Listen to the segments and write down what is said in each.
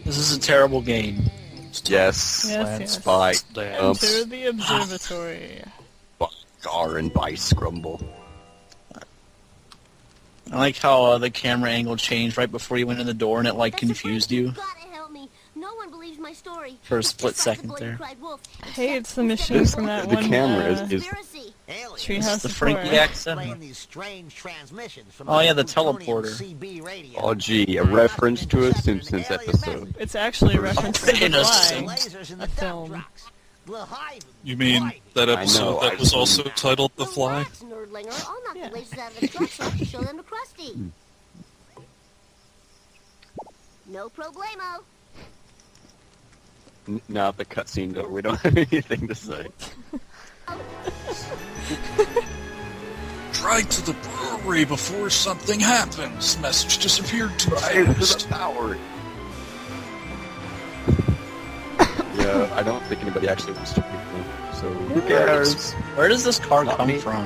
This is a terrible game. Yes. Yes. By Enter the observatory. Gar and by Scrumble. I like how the camera angle changed right before you went in the door and it like confused you No one believes my story. for a split second there. Hey, it's the machine from that The one. camera is Treehouse The of Frankie Horror. accent. Oh yeah, the teleporter. Oh gee, a reference to a Simpsons episode. It's actually a reference to The Innocent. Fly, a film. You mean that episode that was also titled The Fly? Yeah. No problemo. Not the cutscene though, we don't have anything to say. Drive to the brewery before something happens. Message disappeared too Drive to fast. the power. Yeah, I don't think anybody actually wants to beat me, so who cares? Where does this car Not come me. from?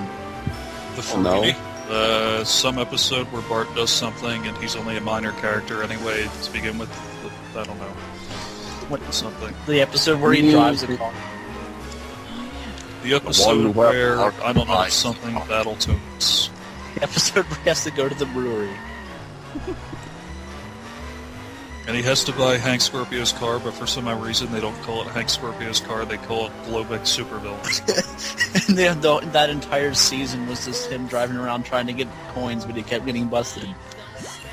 The no. Fruity. Some episode where Bart does something and he's only a minor character anyway to begin with. I don't know. What? Something. The episode where he drives a car. The episode one where, where I don't know, I- something Battletoads. The episode where he has to go to the brewery. And he has to buy Hank Scorpio's car, but for some odd reason they don't call it Hank Scorpio's car, they call it Globek Supervillains. And that entire season was just him driving around trying to get coins, but he kept getting busted.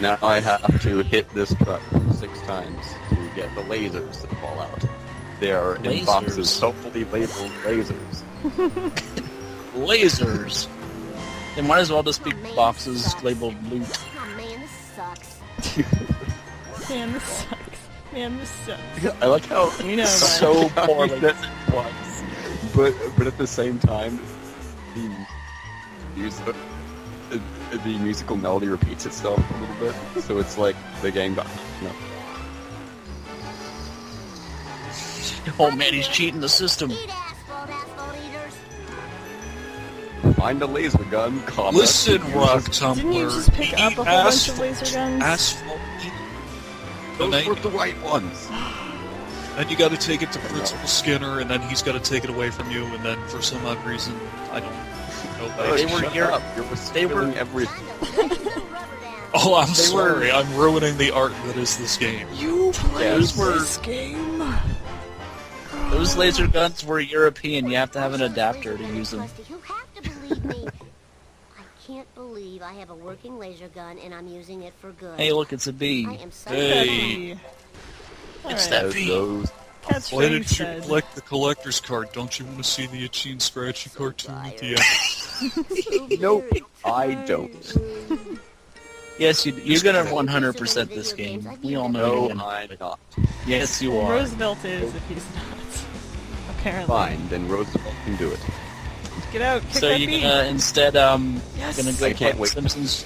Now I have to hit this truck 6 times to get the lasers that fall out. They are in Lasers? boxes, hopefully labeled lasers. Lasers! They might as well just be boxes labeled loot. Oh man, this sucks. Man, this sucks. Man, this sucks. I like how You know, So Right. poorly. That's twice. But at the same time, the musical melody repeats itself a little bit, so it's like the game got Oh man, he's cheating the system. Eat asphalt eaters. Find a laser gun, comma. Listen, Rock Tumbler. Didn't you just pick up a whole bunch of laser guns? Asphalt. Those were the right ones. And you gotta take it to Principal Skinner, and then he's gotta take it away from you, and then for some odd reason, I don't know. They were Shut here- up. You're they were- spilling everything. Time to let the rubber down. Oh, I'm They sorry, I'm ruining the art that is this game. You played Those were- this game? Those laser guns were European. You have to have an adapter to use them. You have to believe me. I can't believe I have a working laser gun and I'm using it for good. Hey, look, it's a bee. I am so Hey. It's Alright, that Those- bee. those- Cat's Why Freddy didn't you said. collect the collector's card? Don't you want to see the Itchy and Scratchy cartoon at the end? Nope, I don't. Yes, you're gonna 100% this game. We all know No, you're gonna. I'm not. Yes, you are. Roosevelt is if he's not. Apparently. Fine, then Roosevelt can do it. Get out, kick So that you're bee. gonna instead Yes. gonna I go play can't the wait. Simpsons.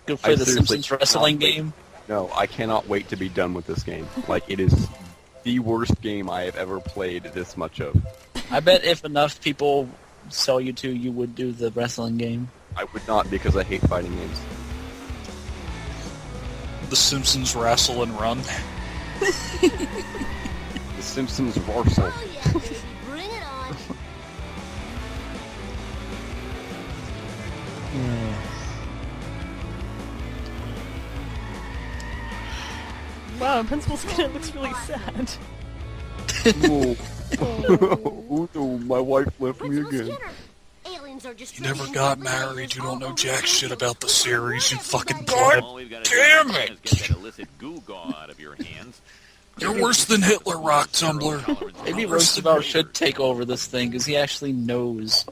Go I play the seriously Simpsons wrestling cannot wait. game. No, I cannot wait to be done with this game. Like, it is the worst game I have ever played this much of. I bet if enough people sell you to, you would do the wrestling game. I would not because I hate fighting games. The Simpsons wrestle and run. The Simpsons Varsal. Oh yeah, baby. Bring it on. Wow, Principal Skinner looks really sad. Oh. Oh no, my wife left me Principal again. Skinner. Aliens are just You never trading got lasers married, you don't all know over jack the shit world. about the series, you fucking God pleb. Damn Damn it! it! Get that illicit goo gone out of your hands. You're worse than Hitler, Rock Tumbler. Maybe Roosevelt should take over this thing because he actually knows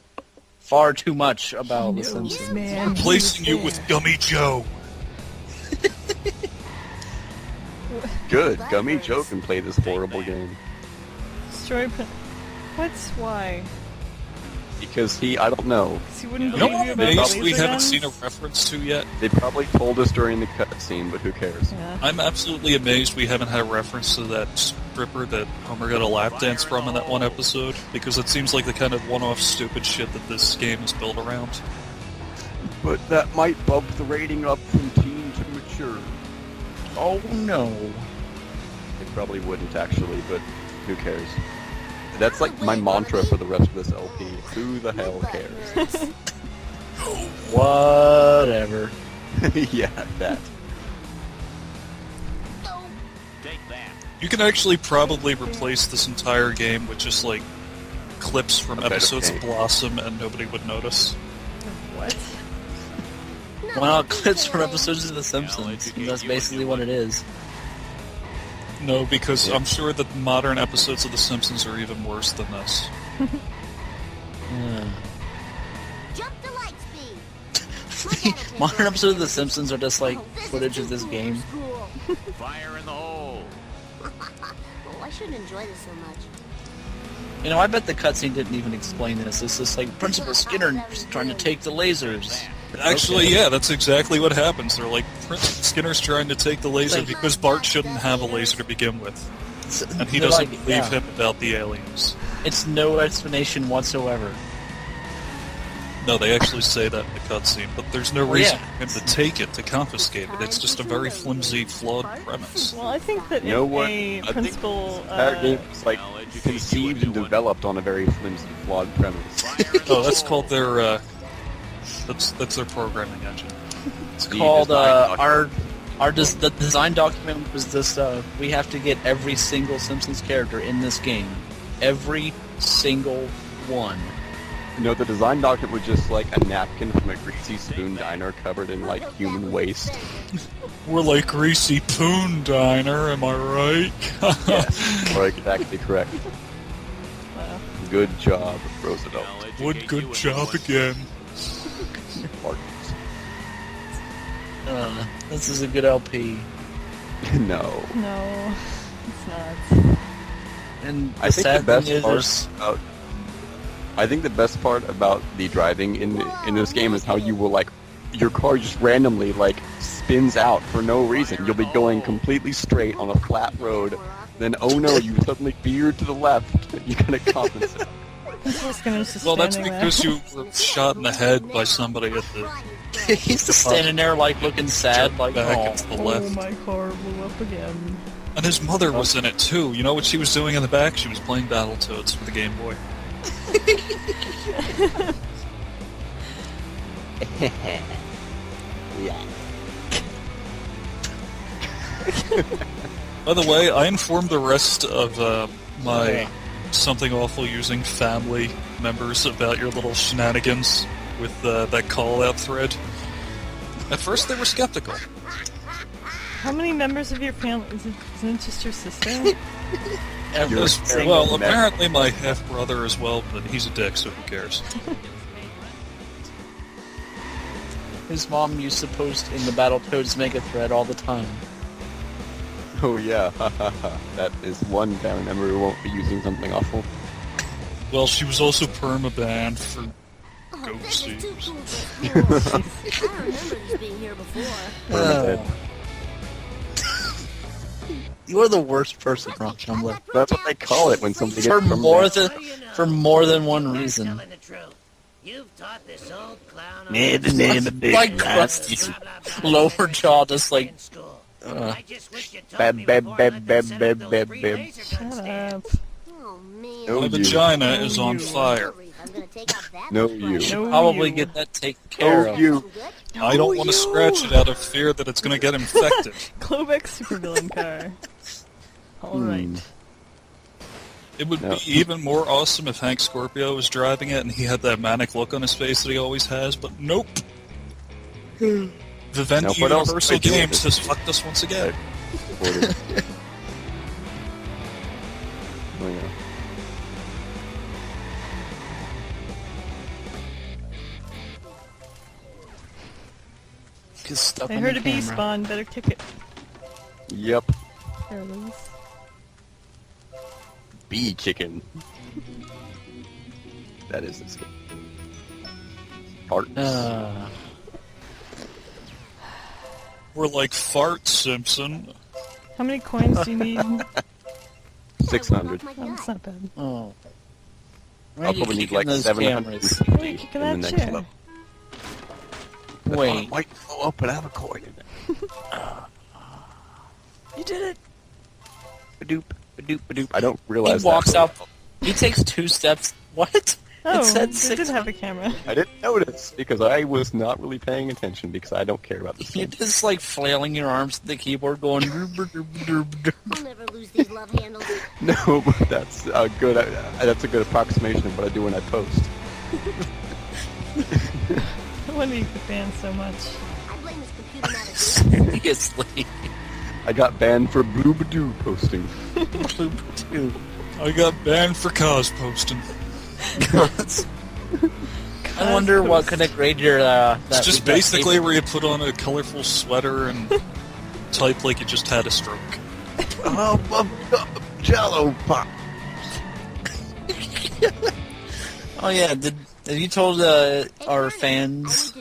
far too much about the Simpsons. Man, Replacing you with Gummy Joe. Good, Gummy Joe can play this horrible game. Destroy What's why? Because I don't know. 'Cause he wouldn't You know believe you what about base the we laser haven't guns? seen a reference to yet? They probably told us during the cutscene, but who cares? Yeah. I'm absolutely amazed we haven't had a reference to that stripper that Homer got a lap dance from in that one episode, because it seems like the kind of one-off stupid shit that this game is built around. But that might bump the rating up from teen to mature. Oh no. It probably wouldn't actually, but who cares? That's like my mantra for the rest of this LP. Who the hell cares? Whatever. Yeah, that. Take that. You can actually probably replace this entire game with just like clips from A bit of episodes of paint. Blossom, and nobody would notice. What? Well, clips from episodes of The Simpsons. That's basically what it is. No, because Yeah. I'm sure that modern episodes of The Simpsons are even worse than this. Jump to light speed. Modern episodes of The Simpsons are just like footage of this game. Fire in the hole. Oh, I shouldn't enjoy this so much. You know, I bet the cutscene didn't even explain this. It's just like Principal Skinner's trying to take the lasers. Actually, Okay. yeah, that's exactly what happens. They're like, Prince Skinner's trying to take the laser Like- because Bart shouldn't have a laser to begin with. And he They're doesn't like, believe yeah. him about the aliens. It's no explanation whatsoever. No, they actually say that in the cutscene, but there's no Well, reason yeah. for him to take it, to confiscate it. It's just a very flimsy, flawed premise. Well, I think that You know if what? a I think principal, That game's like conceived and developed on a very flimsy, flawed premise. Oh, that's called their, that's their programming engine. It's The called design the design document was this. We have to get every single Simpsons character in this game, every single one. No, the design document was just like a napkin from a greasy spoon diner covered in like human waste. We're like Greasy Poon Diner, am I right? Yes, or exactly correct. wow. Good job, Roosevelt. Would good job again. Mark. This is a good LP, No. No, it's not. and I think the sad best thing is, part there's- about I think the best part about the driving in this game is how you will like your car just randomly like spins out for no reason. You'll be going completely straight on a flat road, then oh no, you suddenly veer to the left. You gotta compensate. Principal Skinner's just Well, that's standing because there. you were shot in the head by somebody at the he's just standing there like looking sad, like back oh. and to the Oh, left. my car blew up again. And his mother was in it too. You know what she was doing in the back? She was playing Battletoads for the Game Boy. Yeah. By the way, I informed the rest of my Something Awful Using family members about your little shenanigans with that call-out thread. At first they were skeptical. How many members of your family? Isn't it just your sister? Every You're single Well, member. apparently my half-brother as well, but he's a dick, so who cares? His mom used to post in the Battletoads mega thread all the time. Oh yeah, that is one family member who won't be using something awful. Well, she was also permabanned for Oh, Go this is too Seas. cool for school. I don't remember these being here before. Oh. You are the worst person, Rock Tumbler. That's what they call it when somebody For gets from more there. than one reason. You've taught this old clown Like Krusty. Lower jaw just like... I just wish you'd told Beb, me beb, before beb, I let them beb, set up beb, those beb, free beb. laser Shut gun up. stands. Oh man. No, My you. vagina is on You. fire. I'm gonna take out that No, much you. fire. No, Probably you. get that taken care Oh, of. you. Good? I don't want to scratch it out of fear that it's going to get infected. Klobeck's supervillain car. Alright. It would No. be even more awesome if Hank Scorpio was driving it and he had that manic look on his face that he always has, but nope. Vivendi Now, what else Universal did they do with Games this? has fucked us once again. Order. Oh yeah. Get stuck I on heard the a bee camera. spawn, better kick it. Yep. There it is. Bee chicken. That is it. Farts. We're like fart Simpson. How many coins do you need? Oh, 600. that's not bad. Oh. Why I'll are you probably need kicking like those 750 Why are you kicking in the that next chair? level. Wait. Might blow up and have a coin in it. You did it! Ba-doop, ba-doop, ba-doop. I don't He realize walks that. out. He takes 2 steps. What? Oh, It said they 6. did have a camera. I didn't notice because I was not really paying attention because I don't care about this You're game. just like flailing your arms to the keyboard, going. I'll never lose these love handles. No, but that's a good. That's a good approximation of what I do when I post. No wonder you get banned so much. I blame this computer not as Seriously. I got banned for blue-ba-doo posting. I got banned for cos posting. I wonder what kind of grade you're. It's just basically where you put on a colorful sweater and type like you just had a stroke. Jello pop. Oh yeah, did you told our fans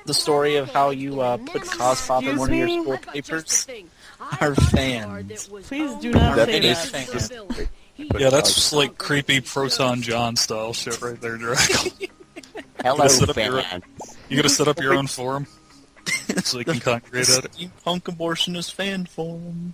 the story of how you put Cospop in one of your school papers? Our fans. Please do not That say is that. fans. Yeah, that's just like creepy Proton John style shit right there, Draco. Hello, set up your- fans. You gotta set up your own forum so you can congregate at it. Punk abortionist fan forum.